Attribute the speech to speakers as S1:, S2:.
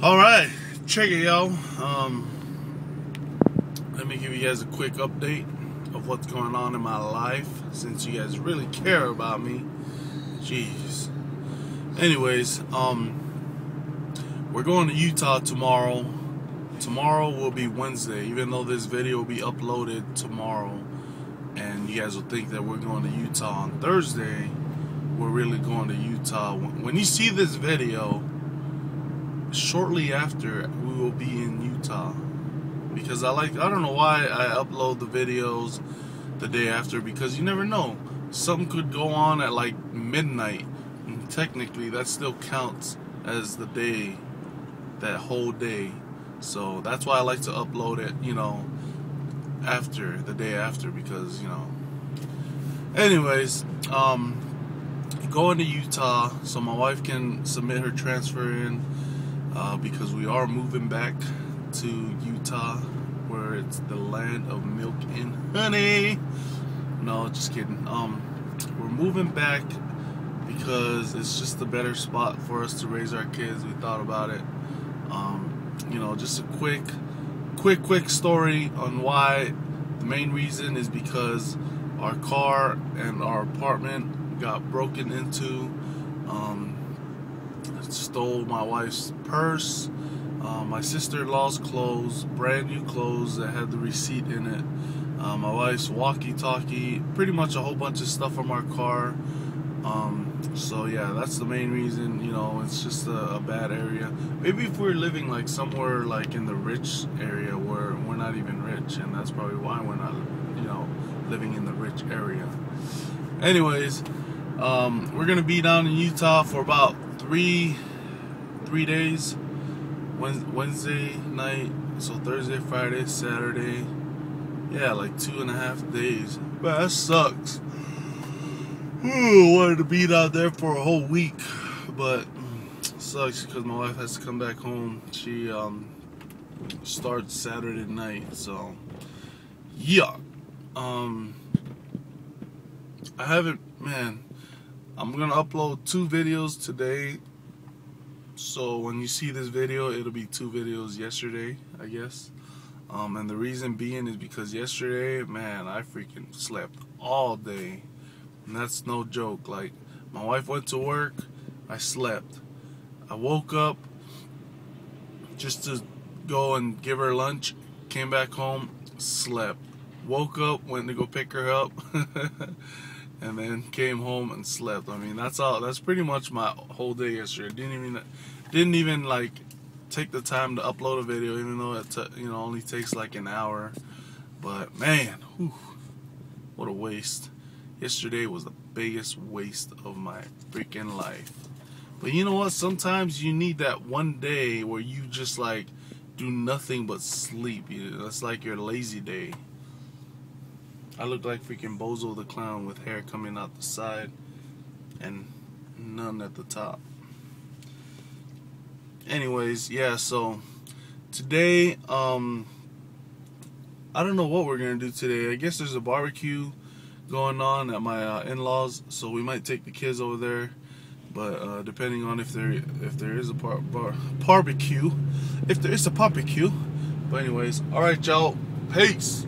S1: Alright, check it, y'all. Let me give you guys a quick update of what's going on in my life, since you guys really care about me. Jeez. Anyways, we're going to Utah tomorrow. Tomorrow will be Wednesday, even though this video will be uploaded tomorrow. And you guys will think that we're going to Utah on Thursday. We're really going to Utah. When you see this video, shortly after, we will be in Utah. Because I don't know why I upload the videos the day after, because you never know. Something could go on at like midnight, and technically that still counts as the day, that whole day. So that's why I like to upload it, after, the day after, because, Anyways, going to Utah so my wife can submit her transfer in, because we are moving back to Utah, where it's the land of milk and honey. No, just kidding. We're moving back because it's just a better spot for us to raise our kids. We thought about it. Just a quick story on why. The main reason is because our car and our apartment got broken into. Stole my wife's purse, my sister-in-law's clothes, brand new clothes that had the receipt in it, my wife's walkie-talkie, pretty much a whole bunch of stuff from our car. So yeah, that's the main reason. It's just a bad area. Maybe if we're living like somewhere like in the rich area where we're not even rich, and that's probably why we're not living in the rich area. Anyways, we're gonna be down in Utah for about three days. Wednesday night, so Thursday, Friday, Saturday. Yeah, like 2.5 days. But that sucks. Wanted to be out there for a whole week, but it sucks because my wife has to come back home. She starts Saturday night, so yeah. I haven't, man. I'm gonna upload 2 videos today, so when you see this video, it'll be 2 videos yesterday, I guess. And the reason being is because yesterday, man, I freaking slept all day. And that's no joke. Like, my wife went to work, I slept. I woke up just to go and give her lunch, came back home, slept. Woke up, went to go pick her up, and then came home and slept. I mean, that's all. That's pretty much my whole day yesterday. Didn't even like take the time to upload a video, even though it only takes like an hour. But man, whew, what a waste. Yesterday was the biggest waste of my freaking life. But you know what? Sometimes you need that one day where you just like do nothing but sleep. That's like your lazy day. I look like freaking Bozo the Clown with hair coming out the side and none at the top. Anyways, yeah, so today, I don't know what we're gonna do today. I guess there's a barbecue going on at my in-laws, so we might take the kids over there. But depending on if there is a barbecue, if there is a barbecue. But anyways, all right, y'all, peace.